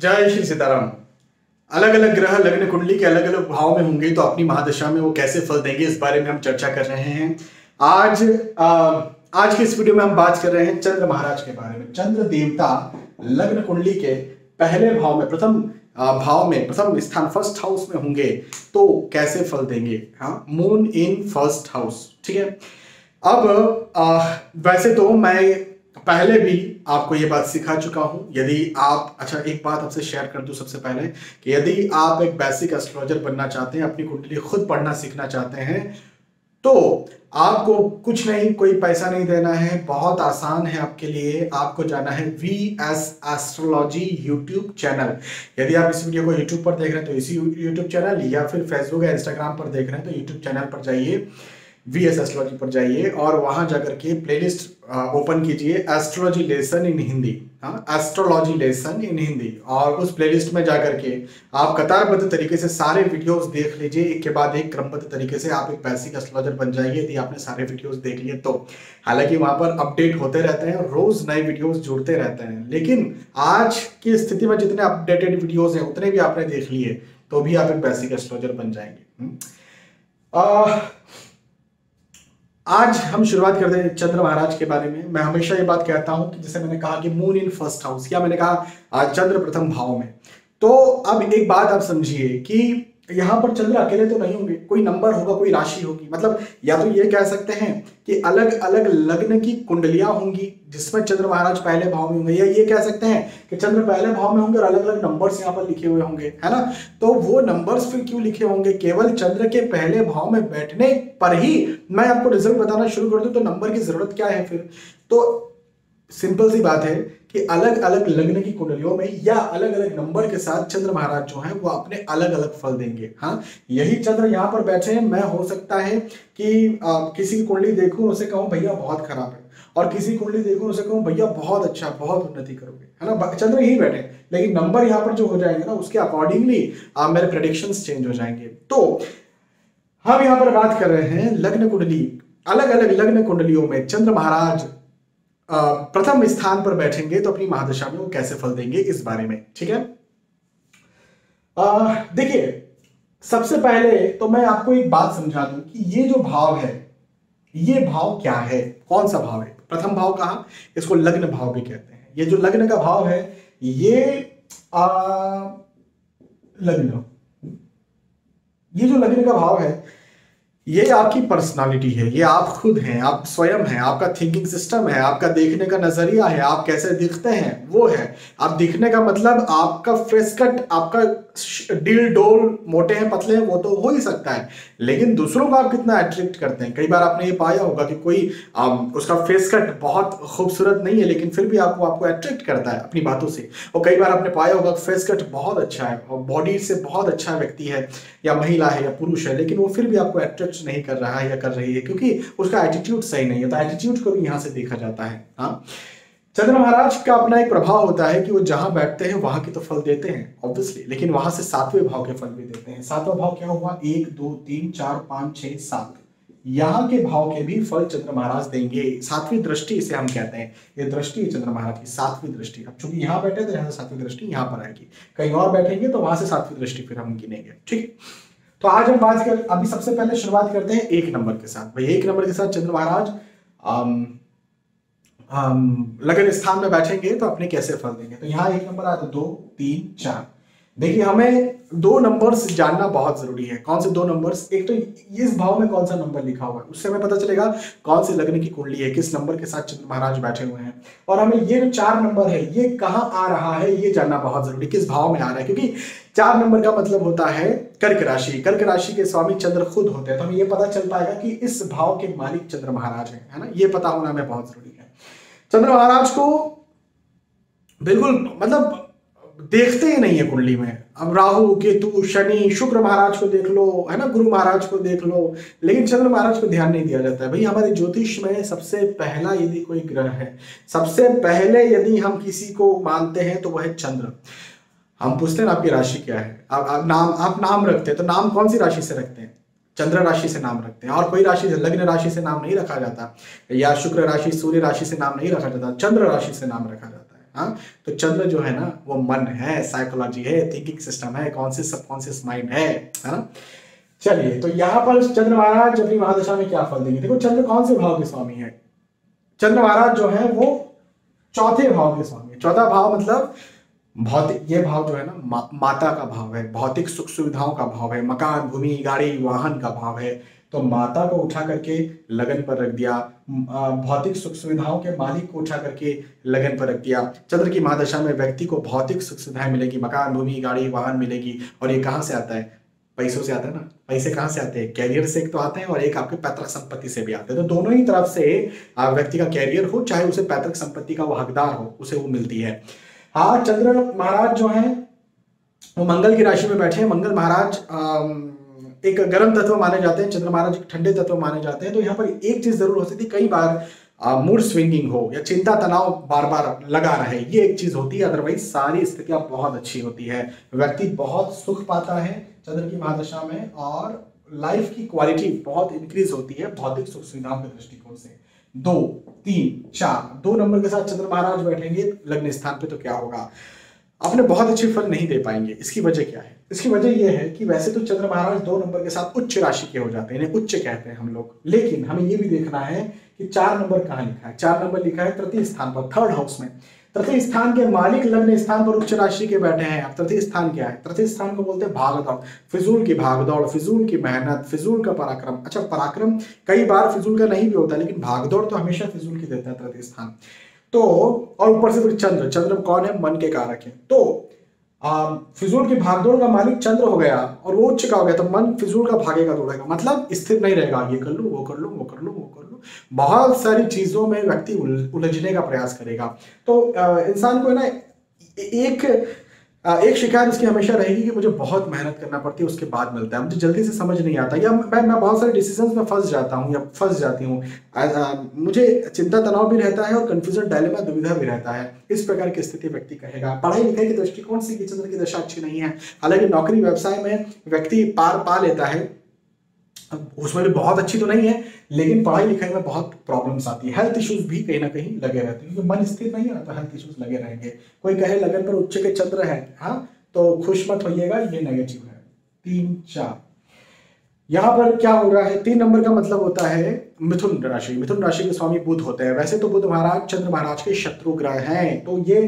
जय श्री सीताराम। अलग अलग ग्रह लग्न कुंडली के अलग अलग भाव में होंगे तो अपनी महादशा में वो कैसे फल देंगे, इस बारे में हम चर्चा कर रहे हैं। आज के इस वीडियो में हम बात कर रहे हैं चंद्र महाराज के बारे में। चंद्र देवता लग्न कुंडली के पहले भाव में, प्रथम स्थान फर्स्ट हाउस में होंगे तो कैसे फल देंगे। हाँ, मून इन फर्स्ट हाउस, ठीक है। अब वैसे तो मैं पहले भी आपको ये बात सिखा चुका हूं। यदि आप एक बात आपसे शेयर कर दूं सबसे पहले कि यदि आप एक बेसिक एस्ट्रोलॉजर बनना चाहते हैं, अपनी कुंडली खुद पढ़ना सीखना चाहते हैं, तो आपको कुछ नहीं, कोई पैसा नहीं देना है, बहुत आसान है आपके लिए। आपको जाना है VS एस्ट्रोलॉजी यूट्यूब चैनल। यदि आप इस वीडियो को यूट्यूब पर देख रहे हैं तो इसी यूट्यूब चैनल, या फिर फेसबुक या इंस्टाग्राम पर देख रहे हैं तो यूट्यूब चैनल पर जाइए, VS एस्ट्रोलॉजी पर जाइए और वहां जाकर के प्लेलिस्ट ओपन कीजिए एस्ट्रोलॉजी लेसन इन हिंदी। हाँ, एस्ट्रोलॉजी लेसन इन हिंदी, और उस प्लेलिस्ट में जाकर के आप कतारबद्ध तरीके से सारे वीडियोस देख लीजिए। एक के बाद एक क्रमबद्ध तरीके से आप एक बेसिक एस्ट्रोलॉजर बन जाइए यदि आपने सारे वीडियोस देख लिए तो। हालांकि वहां पर अपडेट होते रहते हैं, रोज नए वीडियोस जुड़ते रहते हैं, लेकिन आज की स्थिति में जितने अपडेटेड वीडियोस हैं उतने भी आपने देख लिए तो भी आप एक बेसिक एस्ट्रोलॉजर बन जाएंगे। आज हम शुरुआत करते हैं चंद्र महाराज के बारे में। मैं हमेशा ये बात कहता हूं कि जैसे मैंने कहा कि मून इन फर्स्ट हाउस, या मैंने कहा चंद्र प्रथम भाव में। तो अब एक बात आप समझिए कि यहां पर चंद्र अकेले तो नहीं होंगे, कोई नंबर होगा, कोई राशि होगी। मतलब या तो ये कह सकते हैं कि अलग अलग लग्न की कुंडलियां होंगी जिसमें चंद्र महाराज पहले भाव में होंगे, या ये कह सकते हैं कि चंद्र पहले भाव में होंगे और अलग अलग नंबर्स यहाँ पर लिखे हुए होंगे, है ना। तो वो नंबर्स फिर क्यों लिखे होंगे? केवल चंद्र के पहले भाव में बैठने पर ही मैं आपको रिजल्ट बताना शुरू कर दूं तो नंबर की जरूरत क्या है फिर? तो सिंपल सी बात है कि अलग अलग लग्न की कुंडलियों में या अलग अलग नंबर के साथ चंद्र महाराज जो है वो अपने अलग अलग फल देंगे। हाँ, यही चंद्र यहाँ पर बैठे हैं। मैं हो सकता है कि किसी की कुंडली देखूं, उसे कहूं भैया बहुत खराब है, और किसी कुंडली देखूं, उसे कहूं भैया बहुत अच्छा, बहुत उन्नति करोगे, है ना। चंद्र यही बैठे, लेकिन नंबर यहाँ पर जो हो जाएंगे ना, उसके अकॉर्डिंगली मेरे प्रेडिक्शंस चेंज हो जाएंगे। तो हम यहाँ पर बात कर रहे हैं लग्न कुंडली, अलग अलग लग्न कुंडलियों में चंद्र महाराज प्रथम स्थान पर बैठेंगे तो अपनी महादशा में वो कैसे फल देंगे, इस बारे में, ठीक है। देखिए, सबसे पहले तो मैं आपको एक बात समझा दूं कि ये जो भाव है, ये भाव क्या है, कौन सा भाव है। प्रथम भाव कहा, इसको लग्न भाव भी कहते हैं। ये जो लग्न का भाव है, ये ये जो लग्न का भाव है, ये आपकी पर्सनालिटी है, ये आप खुद हैं, आप स्वयं हैं, आपका थिंकिंग सिस्टम है, आपका देखने का नजरिया है, आप कैसे दिखते हैं वो है। आप दिखने का मतलब आपका फेस कट, आपका डील डोल, मोटे हैं पतले हैं, वो तो हो ही सकता है, लेकिन दूसरों को आप कितना अट्रैक्ट करते हैं। कई बार आपने ये पाया होगा कि कोई उसका फेस कट बहुत खूबसूरत नहीं है लेकिन फिर भी आपको अट्रैक्ट करता है अपनी बातों से। और कई बार आपने पाया होगा फेस कट बहुत अच्छा है और बॉडी से बहुत अच्छा व्यक्ति है, या महिला है या पुरुष है, लेकिन वो फिर भी आपको अट्रैक्ट नहीं कर रहा है या कर रही है क्योंकि उसका एटीट्यूड सही नहीं है। तो एटीट्यूड को भी यहां से देखा जाता है। हाँ, चंद्र महाराज का अपना एक प्रभाव होता है कि वो जहां बैठते हैं वहां के तो फल देते हैं ऑब्वियसली, लेकिन वहां से सातवें भाव के फल भी देते हैं। सातवां भाव क्या हुआ? 1 2 3 4 5 6 7, यहाँ के भाव के भी फल चंद्र महाराज देंगे। सातवीं दृष्टि इसे हम कहते हैं, ये दृष्टि है चंद्र महाराज की, सातवीं दृष्टि। अब चूंकि यहाँ बैठे तो यहाँ से सातवीं दृष्टि यहाँ पर आएगी, कहीं और बैठेंगे तो वहां से सातवीं दृष्टि फिर हम गिनेंगे, ठीक। तो आज हम बात कर, अभी सबसे पहले शुरुआत करते हैं 1 नंबर के साथ। भाई 1 नंबर के साथ चंद्र महाराज लग्न स्थान में बैठेंगे तो अपने कैसे फल देंगे। तो यहाँ 1 नंबर आया तो 2 3 4। देखिए, हमें 2 नंबर्स जानना बहुत जरूरी है। कौन से 2 नंबर्स? एक तो इस भाव में कौन सा नंबर लिखा हुआ है, उससे हमें पता चलेगा कौन से लग्न की कुंडली है, किस नंबर के साथ चंद्र महाराज बैठे हुए हैं। और हमें ये जो 4 नंबर है ये कहाँ आ रहा है ये जानना बहुत जरूरी, किस भाव में आ रहा है, क्योंकि 4 नंबर का मतलब होता है कर्क राशि। कर्क राशि के स्वामी चंद्र खुद होते हैं, तो हमें ये पता चल पाएगा कि इस भाव के मालिक चंद्र महाराज है ना। ये पता होना हमें बहुत जरूरी है। चंद्र महाराज को बिल्कुल मतलब देखते ही नहीं है कुंडली में। अब राहु केतु शनि शुक्र महाराज को देख लो, है ना, गुरु महाराज को देख लो, लेकिन चंद्र महाराज को ध्यान नहीं दिया जाता है। भाई हमारे ज्योतिष में सबसे पहला यदि कोई ग्रह है, सबसे पहले यदि हम किसी को मानते हैं तो वह है चंद्र। हम पूछते हैं आपकी राशि क्या है, आप नाम रखते हैं, तो नाम कौन सी राशि से रखते हैं? चंद्र राशि से नाम रखते हैं। और कोई राशि से, लग्न राशि से नाम नहीं रखा जाता, या शुक्र राशि सूर्य राशि से नाम नहीं रखा जाता, चंद्र राशि से नाम रखा जाता है। हाँ, तो चंद्र जो है ना वो मन है, साइकोलॉजी है, थिंकिंग सिस्टम है, कॉन्शियस सबकॉन्शियस माइंड है ना। चलिए, तो यहाँ पर चंद्र महाराज अपनी महादशा में क्या फल देंगे। देखो चंद्र कौन से भाव के स्वामी है। चंद्र महाराज जो है वो चौथे भाव के स्वामी है। चौथा भाव मतलब भौतिक, ये भाव जो है ना माता का भाव है, भौतिक सुख सुविधाओं का भाव है, मकान भूमि गाड़ी वाहन का भाव है। तो माता को उठा करके लगन पर रख दिया, भौतिक सुख सुविधाओं के मालिक को उठा करके लगन पर रख दिया। चंद्र की महादशा में व्यक्ति को भौतिक सुख सुविधाएं मिलेगी, मकान भूमि गाड़ी वाहन मिलेगी। और ये कहाँ से आता है, पैसों से आता है ना। पैसे कहाँ से आते हैं, कैरियर से एक तो आते हैं और एक आपके पैतृक संपत्ति से भी आते हैं। तो दोनों ही तरफ से व्यक्ति का कैरियर हो, चाहे उसे पैतृक संपत्ति का वो हकदार हो, उसे वो मिलती है। हाँ, चंद्र महाराज जो हैं वो मंगल की राशि में बैठे हैं। मंगल महाराज एक गर्म तत्व माने जाते हैं, चंद्र महाराज एक ठंडे तत्व माने जाते हैं। तो यहाँ पर एक चीज जरूर हो सकती है, कई बार मूड स्विंगिंग हो या चिंता तनाव बार बार लगा रहे, ये एक चीज होती है। अदरवाइज सारी स्थितियां बहुत अच्छी होती है, व्यक्ति बहुत सुख पाता है चंद्र की महादशा में, और लाइफ की क्वालिटी बहुत इंक्रीज होती है भौतिक सुख सुविधाओं के दृष्टिकोण से। 2, 3, 4 2 नंबर के साथ चंद्र महाराज बैठेंगे लग्न स्थान पे, तो क्या होगा, अपने बहुत अच्छे फल नहीं दे पाएंगे। इसकी वजह क्या है, इसकी वजह यह है कि वैसे तो चंद्र महाराज 2 नंबर के साथ उच्च राशि के हो जाते हैं, इन्हें उच्च कहते हैं हम लोग। लेकिन हमें यह भी देखना है कि 4 नंबर कहाँ लिखा है। 4 नंबर लिखा है तृतीय स्थान पर, थर्ड हाउस में। तृतीय स्थान के मालिक लग्न स्थान पर उच्च राशि के बैठे हैं। अब तृतीय स्थान क्या है, तृतीय स्थान को बोलते हैं भागदौड़, फिजूल की भागदौड़, फिजूल की मेहनत, फिजूल का पराक्रम। अच्छा, पराक्रम कई बार फिजूल का नहीं भी होता, लेकिन भागदौड़ तो हमेशा फिजूल की देता है तृतीय स्थान। तो और ऊपर से फिर चंद्र कौन है, मन के कारक है। तो फिजूल की भागदौड़ का मालिक चंद्र हो गया और वो उच्च का हो गया, तो मन फिजूल का भागेगा दौड़ेगा, मतलब स्थिर नहीं रहेगा। ये कर लूं, वो कर लूं, वो कर लूं, वो कर लूं, बहुत सारी चीजों में व्यक्ति उलझने का प्रयास करेगा। तो इंसान को ना एक शिकायत उसकी हमेशा रहेगी कि मुझे बहुत मेहनत करना पड़ती है, उसके बाद मिलता है, मुझे जल्दी से समझ नहीं आता, या मैं बहुत सारे डिसीजंस में फंस जाता हूँ या फंस जाती हूँ। मुझे चिंता तनाव भी रहता है और कंफ्यूजन डायलेमा दुविधा भी रहता है। इस प्रकार की स्थिति व्यक्ति कहेगा। पढ़ाई लिखाई के दृष्टिकोण से चंद्र की दशा अच्छी नहीं है। हालांकि नौकरी व्यवसाय में व्यक्ति पार पा लेता है, उसमें भी बहुत अच्छी तो नहीं है, लेकिन पढ़ाई लिखाई में बहुत प्रॉब्लम्स आती है। हेल्थ इश्यूज भी कहीं ना कहीं लगे रहते हैं, क्योंकि मन स्थिर नहीं है तो हेल्थ इश्यूज लगे रहेंगे। कोई कहे लगन पर उच्च के चंद्र है, हाँ, तो खुश मत होइएगा, ये नेगेटिव है। 3, 4 यहाँ पर क्या हो रहा है, 3 नंबर का मतलब होता है मिथुन राशि। मिथुन राशि के स्वामी बुध होते हैं। वैसे तो बुध महाराज चंद्र महाराज के शत्रु ग्रह हैं, तो ये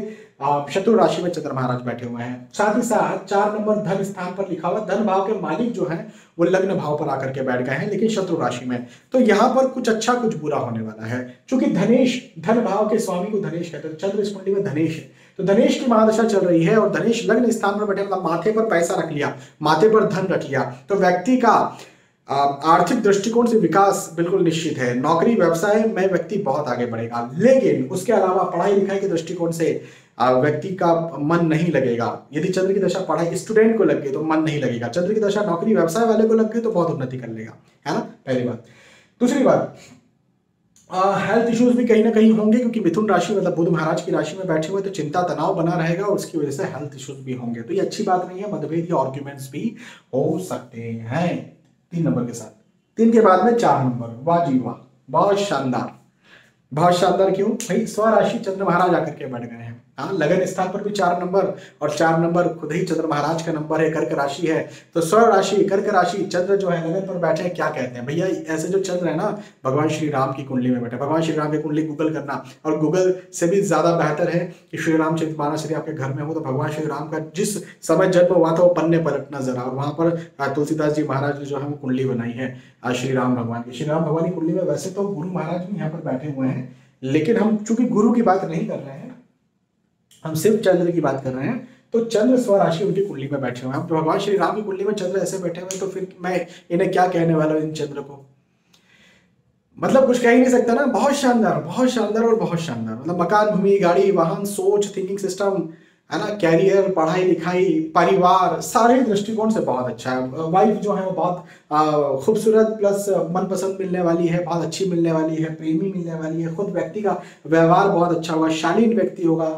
शत्रु राशि में चंद्र महाराज बैठे हुए हैं। साथ ही साथ 4 नंबर धन स्थान पर लिखा हुआ, धन भाव के मालिक जो हैं वो लग्न भाव पर आकर के बैठ गए हैं, लेकिन शत्रु राशि में। तो यहाँ पर कुछ अच्छा कुछ बुरा होने वाला है, क्योंकि धनेश, धन भाव के स्वामी को धनेश कहते हैं। चंद्र इस कुंडली में धनेश है, तो धनेश की महादशा चल रही है और धनेश लग्न स्थान पर बैठे, मतलब माथे पर पैसा रख लिया, माथे पर धन रख लिया, तो व्यक्ति का आर्थिक दृष्टिकोण से विकास बिल्कुल निश्चित है। नौकरी व्यवसाय में व्यक्ति बहुत आगे बढ़ेगा, लेकिन उसके अलावा पढ़ाई लिखाई के दृष्टिकोण से व्यक्ति का मन नहीं लगेगा। यदि चंद्र की दशा पढ़ाई स्टूडेंट को लग गई तो मन नहीं लगेगा, चंद्र की दशा नौकरी व्यवसाय वाले को लग गई तो बहुत उन्नति कर लेगा, है ना, पहली बात। दूसरी बात, हेल्थ इश्यूज भी कहीं ना कहीं होंगे, क्योंकि मिथुन राशि मतलब बुध महाराज की राशि में बैठे हुए, तो चिंता तनाव बना रहेगा और उसकी वजह से हेल्थ इश्यूज भी होंगे। तो ये अच्छी बात नहीं है, मतभेद या आर्ग्यूमेंट्स भी हो सकते हैं 3 नंबर के साथ। 3 के बाद में 4 नंबर, वाह जी वाह, बहुत शानदार, बहुत शानदार। क्यों भाई, स्वराशि चंद्र महाराज आकर के बैठ गए हैं। हाँ, लगन स्थान पर भी 4 नंबर, और 4 नंबर खुद ही चंद्र महाराज का नंबर है, कर्क राशि है। तो स्वराशि कर्क राशि चंद्र जो है लगन पर बैठे हैं। क्या कहते हैं भैया, ऐसे जो चंद्र है ना भगवान श्री राम की कुंडली में बैठे। भगवान श्री राम की कुंडली गूगल करना, और गूगल से भी ज्यादा बेहतर है कि श्री रामचरित मानस यदि आपके घर में हो तो भगवान श्री राम का जिस समय जन्म हुआ था वो पन्ने पलटना जरा, और वहां पर तुलसीदास जी महाराज ने जो है वो कुंडली बनाई है श्री राम भगवान की। श्री राम भगवान की कुंडली में वैसे तो गुरु महाराज भी यहाँ पर बैठे हुए हैं, लेकिन हम चूंकि गुरु की बात नहीं कर रहे हैं, हम सिर्फ चंद्र की बात कर रहे हैं। तो चंद्र स्वराशि उनकी कुंडली में बैठे हुए हैं। तो भगवान श्री राम की कुंडली में चंद्र ऐसे बैठे हुए हैं, तो फिर मैं इन्हें क्या कहने वाला हूं, इन चंद्र को, मतलब कुछ कह ही नहीं सकता ना। बहुत शानदार, बहुत शानदार और बहुत शानदार, मतलब मकान भूमि गाड़ी वाहन सोच थिंकिंग सिस्टम, है ना, कैरियर पढ़ाई लिखाई परिवार सारे दृष्टिकोण से बहुत अच्छा है। वाइफ जो है वो बहुत खूबसूरत प्लस मनपसंद मिलने वाली है, बहुत अच्छी मिलने वाली है, प्रेमी मिलने वाली है। खुद व्यक्ति का व्यवहार बहुत अच्छा होगा, शालीन व्यक्ति होगा,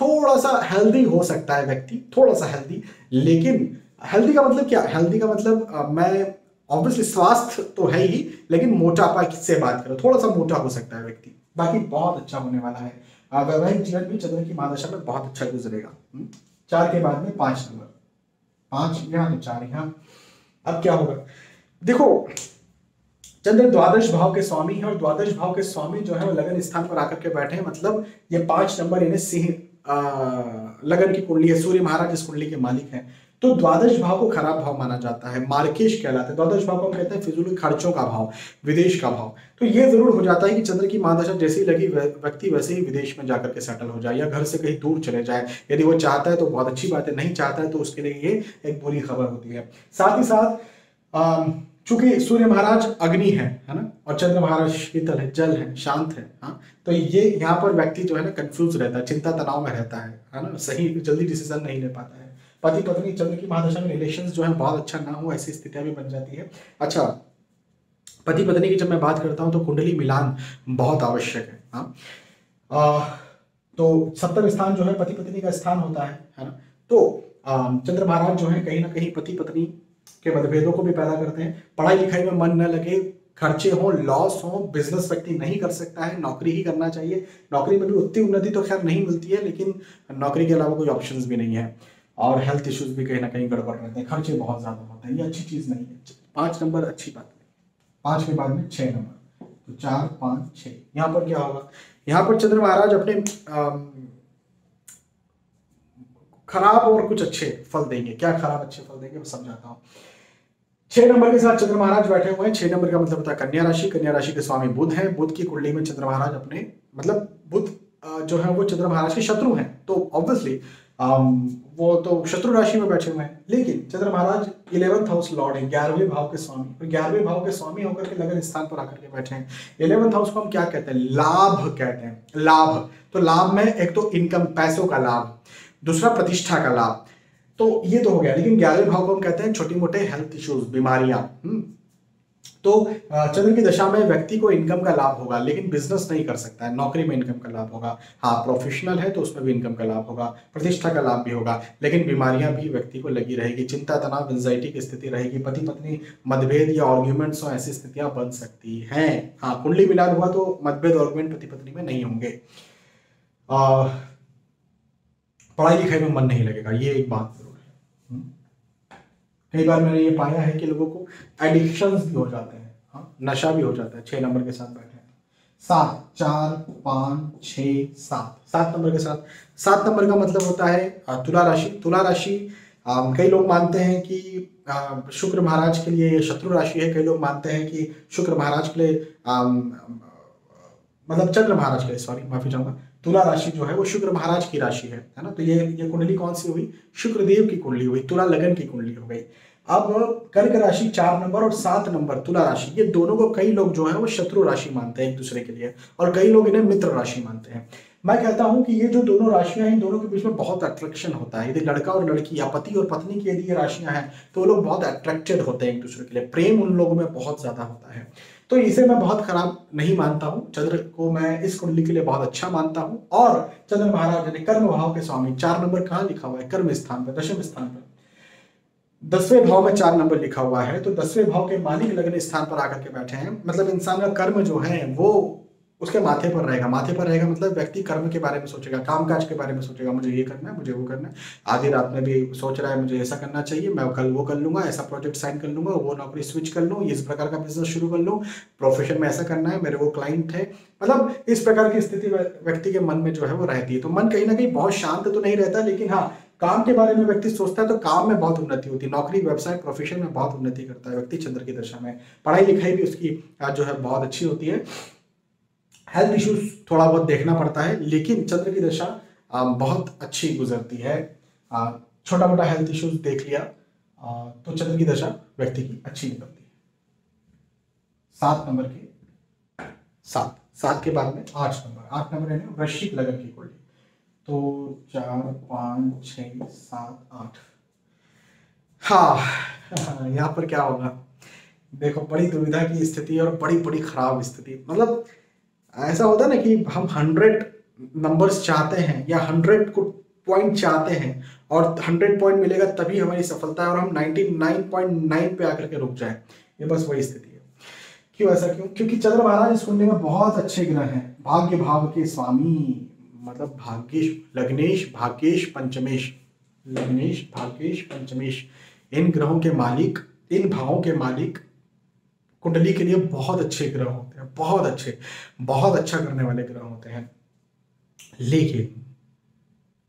थोड़ा सा हेल्दी हो सकता है व्यक्ति, थोड़ा सा हेल्दी। लेकिन हेल्दी का मतलब क्या, हेल्दी का मतलब मैं ऑब्वियसली स्वास्थ्य तो है ही, लेकिन मोटापा से बात करो, थोड़ा सा मोटा हो सकता है व्यक्ति, बाकी बहुत अच्छा होने वाला है। वैवाहिक जीवन भी चंद्र की महादशा में बहुत अच्छा गुजरेगा। 4 के बाद में 5 नंबर, 5 यहाँ तो 4 यहाँ। अब क्या होगा, देखो चंद्र द्वादश भाव के स्वामी है और द्वादश भाव के स्वामी जो है वो लगन स्थान पर आकर के बैठे हैं, मतलब ये 5 नंबर इन्हें सिंह लगन की कुंडली है, सूर्य महाराज इस कुंडली के मालिक हैं। तो द्वादश भाव को खराब भाव माना जाता है, मार्केश कहलाता है। द्वादश भाव को हम कहते हैं फिजूल खर्चों का भाव, विदेश का भाव। तो ये जरूर हो जाता है कि चंद्र की महादशा जैसी लगी व्यक्ति वैसे ही विदेश में जाकर के सेटल हो जाए या घर से कहीं दूर चले जाए। यदि वो चाहता है तो बहुत अच्छी बात है, नहीं चाहता है तो उसके लिए ये एक बुरी खबर होती है। साथ ही साथ चूंकि सूर्य महाराज अग्नि है ना, और चंद्र महाराज शीतल है, जल है, शांत है, हाँ, तो ये यहाँ पर व्यक्ति जो है ना कंफ्यूज रहता है, चिंता तनाव में रहता है ना, सही जल्दी डिसीजन नहीं ले पाता है। पति पत्नी चंद्र की महादशा में रिलेशंस जो है बहुत अच्छा ना हो, ऐसी स्थितियां भी बन जाती है। अच्छा, पति पत्नी की जब मैं बात करता हूँ तो कुंडली मिलान बहुत आवश्यक है। हाँ, तो सप्तम स्थान जो है पति पत्नी का स्थान होता है ना। तो चंद्र महाराज जो है कहीं ना कहीं पति पत्नी के मतभेदों को भी पैदा करते हैं। पढ़ाई लिखाई में मन न लगे, खर्चे हो, लॉस हो, बिजनेस व्यक्ति नहीं कर सकता है, नौकरी ही करना चाहिए। नौकरी में भी उतनी उन्नति तो खैर नहीं मिलती है, लेकिन नौकरी के अलावा कोई ऑप्शंस भी नहीं है। और हेल्थ इश्यूज भी कहीं ना कहीं गड़बड़ रहते हैं, खर्चे बहुत ज्यादा होते हैं, ये अच्छी चीज नहीं है। 5 नंबर अच्छी बात है। 5 के बाद में 6 नंबर, तो 4 5 6। यहाँ पर क्या होगा, यहाँ पर चंद्र महाराज अपने खराब और कुछ अच्छे फल देंगे। क्या खराब अच्छे फल देंगे मैं समझाता हूँ। 6 नंबर के साथ चंद्र महाराज बैठे हुए हैं। 6 नंबर का मतलब होता है कन्या राशि। कन्या राशि के स्वामी बुध हैं। बुध की कुंडली में चंद्र महाराज अपने, मतलब बुध जो है वो चंद्र महाराज के शत्रु हैं, तो ऑब्वियसली वो तो शत्रु राशि में बैठे हुए हैं। लेकिन चंद्र महाराज 11th हाउस लॉर्ड है, 11वें भाव के स्वामी, और 11वें भाव के स्वामी होकर के लगन स्थान पर आकर के बैठे हैं। 11th हाउस को हम क्या कहते हैं, लाभ कहते हैं। लाभ, तो लाभ में एक तो इनकम, पैसों का लाभ, दूसरा प्रतिष्ठा का लाभ, तो ये तो हो गया। लेकिन 11वें भाव को हम कहते हैं छोटी मोटे हेल्थ इश्यूज, बीमारियां। तो चंद्र की दशा में व्यक्ति को इनकम का लाभ होगा, लेकिन बिजनेस नहीं कर सकता है। नौकरी में इनकम का लाभ होगा, हाँ प्रोफेशनल है तो उसमें भी इनकम का लाभ होगा, प्रतिष्ठा का लाभ भी होगा, लेकिन बीमारियां भी व्यक्ति को लगी रहेगी, चिंता तनाव एंजाइटी की स्थिति रहेगी, पति पत्नी मतभेद या आर्ग्यूमेंट्स हो, ऐसी स्थितियां बन सकती हैं। हाँ, कुंडली मिलान हुआ तो मतभेद आर्ग्यूमेंट पति पत्नी में नहीं होंगे। पढ़ाई लिखाई में मन नहीं लगेगा, ये एक बात जरूर है। कई बार मैंने ये पाया है कि लोगों को एडिक्शंस भी हो जाते हैं, हाँ, नशा भी हो जाता है। 6 नंबर के साथ बैठे हैं। 7 4 5 6 7, 7 नंबर के साथ। 7 नंबर का मतलब होता है तुला राशि। तुला राशि कई लोग मानते हैं कि शुक्र महाराज के लिए ये शत्रु राशि है, कई लोग मानते हैं कि शुक्र महाराज के लिए मतलब चंद्र महाराज के लिए, सॉरी माफी चाहूंगा, तुला राशि जो है वो शुक्र महाराज की राशि है ना। तो ये कुंडली कौन सी हुई, शुक्रदेव की कुंडली हुई, तुला लगन की कुंडली हो गई। अब कर्क राशि 4 नंबर और 7 नंबर तुला राशि, ये दोनों को कई लोग जो है वो शत्रु राशि मानते हैं एक दूसरे के लिए, और कई लोग इन्हें मित्र राशि मानते हैं। मैं कहता हूं कि ये जो दोनों राशियां हैं, इन दोनों के बीच में बहुत अट्रैक्शन होता है। यदि लड़का और लड़की या पति और पत्नी की यदि ये राशियां हैं तो वो लोग बहुत अट्रैक्टेड होते हैं एक दूसरे के लिए, प्रेम उन लोगों में बहुत ज्यादा होता है। तो इसे मैं बहुत खराब नहीं मानता हूं, चंद्र को मैं इस कुंडली के लिए बहुत अच्छा मानता हूं। और चंद्र महाराज ने कर्म भाव के स्वामी, 4 नंबर कहां लिखा हुआ है, कर्म स्थान पर, दशम स्थान पर, 10वें भाव में 4 नंबर लिखा हुआ है। तो 10वें भाव के मालिक लगन स्थान पर आकर के बैठे हैं, मतलब इंसान का कर्म जो है वो उसके माथे पर रहेगा। माथे पर रहेगा मतलब व्यक्ति कर्म के बारे में सोचेगा, कामकाज के बारे में सोचेगा, मुझे ये करना है, मुझे वो करना है। आधी रात में भी सोच रहा है मुझे ऐसा करना चाहिए, मैं कल वो कर लूंगा, ऐसा प्रोजेक्ट साइन कर लूंगा, वो नौकरी स्विच कर लूँ, इस प्रकार का बिजनेस शुरू कर लूँ, प्रोफेशन में ऐसा करना है, मेरे वो क्लाइंट है। मतलब इस प्रकार की स्थिति व्यक्ति के मन में जो है वो रहती है। तो मन कहीं ना कहीं बहुत शांत तो नहीं रहता, लेकिन हाँ, काम के बारे में व्यक्ति सोचता है तो काम में बहुत उन्नति होती है, नौकरी व्यवसाय प्रोफेशन में बहुत उन्नति करता है व्यक्ति चंद्र की दशा में। पढ़ाई लिखाई भी उसकी जो है बहुत अच्छी होती है। हेल्थ इश्यूज थोड़ा बहुत देखना पड़ता है, लेकिन चंद्र की दशा बहुत अच्छी गुजरती है। छोटा मोटा हेल्थ इश्यूज देख लिया तो चंद्र की दशा व्यक्ति की अच्छी निकलती है। 7 नंबर के 7 के बाद में 8 नंबर, 8 नंबर है वृश्चिक लगन की कुंडली। तो 4 5 6 7 8। हाँ, यहाँ पर क्या होगा, देखो बड़ी दुविधा की स्थिति और बड़ी बड़ी खराब स्थिति। मतलब ऐसा होता है ना कि हम 100 नंबर्स चाहते हैं या 100 को पॉइंट चाहते हैं और 100 पॉइंट मिलेगा तभी हमारी सफलता है, और हम 99.9 पे आकर के रुक जाए, ये बस वही स्थिति है। क्यों ऐसा क्यों? क्योंकि चंद्र महाराज इस कुंडली में बहुत अच्छे ग्रह हैं, भाग्य भाव के स्वामी, मतलब भाग्येश, लग्नेश, भाग्येश, पंचमेश, लग्नेश, भाग्येश, पंचमेश, इन ग्रहों के मालिक, इन भावों के मालिक कुंडली के लिए बहुत अच्छे ग्रह होते हैं, बहुत अच्छे, बहुत अच्छा करने वाले ग्रह होते हैं। लेकिन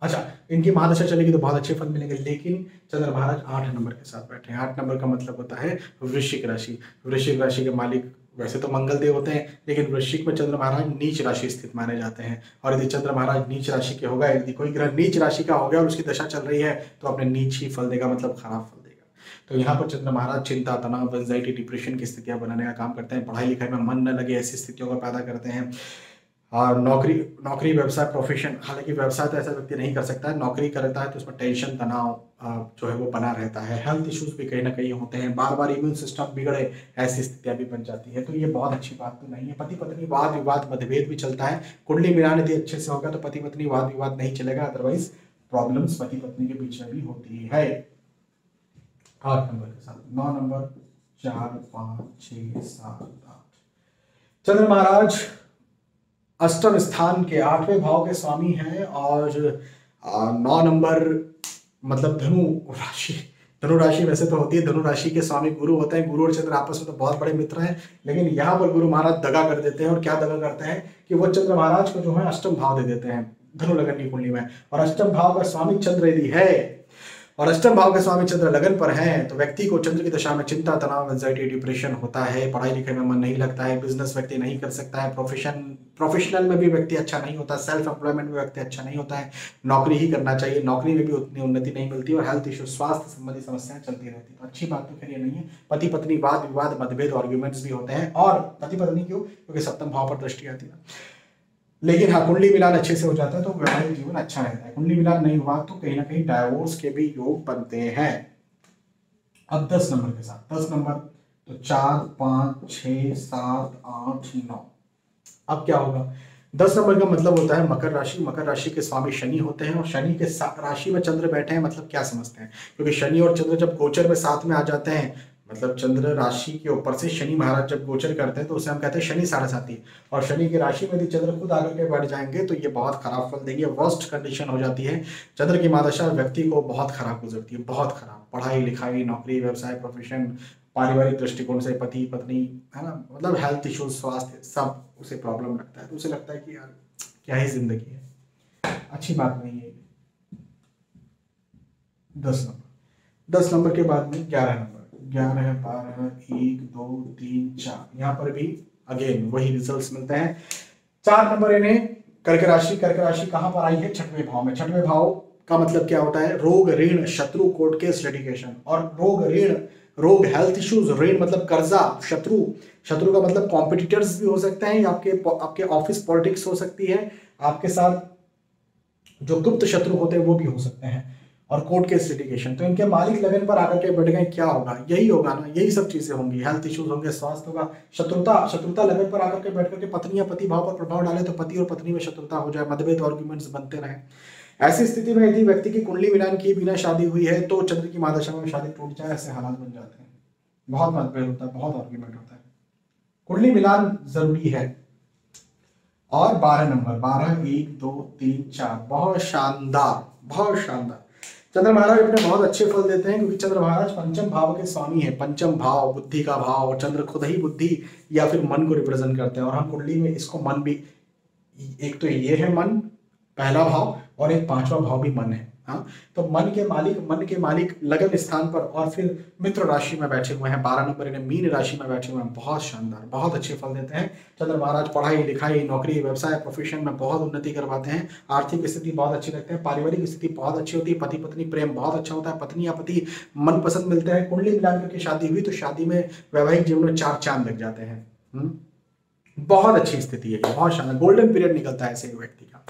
अच्छा, इनकी महादशा चलेगी तो बहुत अच्छे फल मिलेंगे, लेकिन चंद्र महाराज 8 नंबर के साथ बैठे हैं। 8 नंबर का मतलब होता है वृश्चिक राशि। वृश्चिक राशि के मालिक वैसे तो मंगल देव होते हैं, लेकिन वृश्चिक में चंद्र महाराज नीच राशि स्थित माने जाते हैं। और यदि चंद्र महाराज नीच राशि के होगा, यदि कोई ग्रह नीच राशि का हो गया और उसकी दशा चल रही है तो अपने नीच ही फल देगा, मतलब खराब फल देगा। तो यहाँ पर चंद्र महाराज चिंता, तनाव, एंजाइटी, डिप्रेशन की स्थितियां बनाने का काम करते हैं। पढ़ाई लिखाई में मन न लगे ऐसी स्थितियों को पैदा करते हैं। और नौकरी व्यवसाय प्रोफेशन, हालांकि व्यवसाय तो ऐसा व्यक्ति नहीं कर सकता है, नौकरी करता है तो उसमें टेंशन, तनाव जो है वो बना रहता है। हेल्थ इश्यूज भी कहीं ना कहीं होते हैं, बार बार इम्यून सिस्टम बिगड़े ऐसी स्थितियां भी बन जाती है। तो ये बहुत अच्छी बात तो नहीं है। पति पत्नी वाद विवाद मतभेद भी चलता है। कुंडली मिलान यदि अच्छे से होगा तो पति पत्नी वाद विवाद नहीं चलेगा, अदरवाइज प्रॉब्लम्स पति पत्नी के बीच में भी होती है। 8 नंबर के साथ 9 नंबर, 4, 5, 6, 7, 8 चंद्र महाराज अष्टम स्थान के 8वें भाव के स्वामी हैं। और 9 नंबर मतलब धनु राशि वैसे तो होती है, धनु राशि के स्वामी गुरु होते हैं। गुरु और चंद्र आपस में तो बहुत बड़े मित्र हैं, लेकिन यहाँ पर गुरु महाराज दगा कर देते हैं। और क्या दगा करते हैं कि वो चंद्र महाराज को जो है अष्टम भाव दे देते हैं धनु लगन की कुंडली में। और अष्टम भाव का स्वामी चंद्र यदि है और अष्टम भाव के स्वामी चंद्र लगन पर हैं तो व्यक्ति को चंद्र की दशा में चिंता, तनाव, एंजाइटी, डिप्रेशन होता है। पढ़ाई लिखाई में मन नहीं लगता है, बिजनेस व्यक्ति नहीं कर सकता है, प्रोफेशनल में भी व्यक्ति अच्छा नहीं होता, सेल्फ एम्प्लॉयमेंट में व्यक्ति अच्छा नहीं होता है, नौकरी ही करना चाहिए, नौकरी में भी उतनी उन्नति नहीं मिलती और हेल्थ इश्यू, स्वास्थ्य संबंधी समस्याएं चलती रहती है। तो अच्छी बात तो खैर ये नहीं है। पति पत्नी वाद विवाद मतभेद आर्ग्यूमेंट्स भी होते हैं। और पति पत्नी क्यों? क्योंकि सप्तम भाव पर दृष्टि आती है। लेकिन हाँ, कुंडली मिलान अच्छे से हो जाता है तो वैवाहिक जीवन अच्छा रहता है। कुंडली मिलान नहीं हुआ तो कहीं ना कहीं डाइवोर्स के भी योग बनते हैं। अब 10 नंबर के साथ 10 नंबर तो 4, 5, 6, 7, 8, 9। अब क्या होगा? 10 नंबर का मतलब होता है मकर राशि। मकर राशि के स्वामी शनि होते हैं और शनि के राशि में चंद्र बैठे हैं। मतलब क्या समझते हैं? क्योंकि शनि और चंद्र जब गोचर में साथ में आ जाते हैं, मतलब चंद्र राशि के ऊपर से शनि महाराज जब गोचर करते हैं तो उसे हम कहते हैं शनि साढ़ेसाती। और शनि की राशि में यदि चंद्र खुद आकर के बैठ जाएंगे तो ये बहुत खराब फल देंगे, वर्स्ट कंडीशन हो जाती है। चंद्र की महादशा व्यक्ति को बहुत खराब गुजरती है, बहुत खराब। पढ़ाई लिखाई, नौकरी, व्यवसाय, प्रोफेशन, पारिवारिक दृष्टिकोण से पति पत्नी, है ना, मतलब हेल्थ इश्यूज, स्वास्थ्य, सब उसे प्रॉब्लम लगता है। तो उसे लगता है कि यार क्या ही जिंदगी है, अच्छी बात नहीं है। 10 नंबर के बाद में 11 नंबर, 11, 12, 1, 2, 3, 4। यहाँ पर भी अगेन वही रिजल्ट्स मिलते हैं। 4 नंबर इन्हें कर्क राशि। कर्क राशि कहाँ पर आई है? 6वें भाव में। 6वें भाव का मतलब क्या होता है? रोग, ऋण, शत्रु, कोर्ट केस, लिटिगेशन। और रोग, ऋण, रोग, हेल्थ इश्यूज, ऋण मतलब कर्जा, शत्रु, शत्रु का मतलब कॉम्पिटिटर्स भी हो सकते हैं, आपके ऑफिस पॉलिटिक्स हो सकती है, आपके साथ जो गुप्त शत्रु होते हैं वो भी हो सकते हैं, और कोर्ट केस, लिटिगेशन। तो इनके मालिक लगन पर आकर के बैठ गए, क्या होगा? यही होगा ना, यही सब चीजें होंगी। हेल्थ इश्यूज होंगे, स्वास्थ्य होगा, शत्रुता लगन पर आकर के बैठ करके पत्नी या पति भाव पर प्रभाव डाले तो पति और पत्नी में शत्रुता हो जाए, मतभेद आर्ग्यूमेंट्स बनते रहे। ऐसी स्थिति में यदि व्यक्ति की कुंडली मिलान की बिना शादी हुई है तो चंद्र की महादशा में शादी टूट जाए, ऐसे हालात बन जाते हैं। बहुत मतभेद होता है, बहुत आर्ग्यूमेंट होता है। कुंडली मिलान जरूरी है। और 12 नंबर, 12, 1, 2, 3, 4, बहुत शानदार, बहुत शानदार। चंद्र महाराज अपने बहुत अच्छे फल देते हैं क्योंकि चंद्र महाराज पंचम भाव के स्वामी हैं। पंचम भाव बुद्धि का भाव, और चंद्र खुद ही बुद्धि या फिर मन को रिप्रेजेंट करते हैं। और हम कुंडली में इसको मन भी, एक तो ये है मन, पहला भाव, और एक 5वां भाव भी मन है। हाँ, तो मन के मालिक लगन स्थान पर और फिर मित्र राशि में बैठे हुए हैं। 12 नंबर इन्हें मीन राशि में बैठे हुए हैं। बहुत शानदार, बहुत अच्छे फल देते हैं चंद्र महाराज। पढ़ाई लिखाई, नौकरी, व्यवसाय, प्रोफेशन में बहुत उन्नति करवाते हैं। आर्थिक स्थिति बहुत अच्छी रखते हैं। पारिवारिक स्थिति बहुत अच्छी होती है। पति पत्नी प्रेम बहुत अच्छा होता है। पत्नी या पति मनपसंद मिलते हैं। कुंडली मिलान करके शादी हुई तो शादी में, वैवाहिक जीवन में 4 चांद लग जाते हैं। बहुत अच्छी स्थिति है, बहुत शानदार, गोल्डन पीरियड निकलता है ऐसे व्यक्ति का।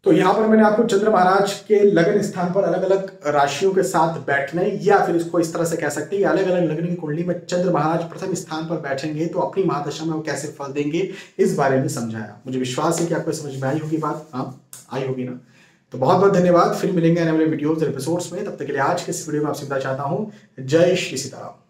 तो यहाँ पर मैंने आपको चंद्र महाराज के लगन स्थान पर अलग अलग राशियों के साथ बैठने, या फिर इसको इस तरह से कह सकते हैं, अलग अलग लगन की कुंडली में चंद्र महाराज प्रथम स्थान पर बैठेंगे तो अपनी महादशा में वो कैसे फल देंगे, इस बारे में समझाया। मुझे विश्वास है कि आपको समझ में आई होगी बात। हाँ, आई होगी ना। तो बहुत बहुत धन्यवाद। फिर मिलेंगे आने वाले वीडियोज एपिसोड्स में। तब तक के लिए आज के इस वीडियो में आपसे विदा चाहता हूँ। जय श्री सीताराम।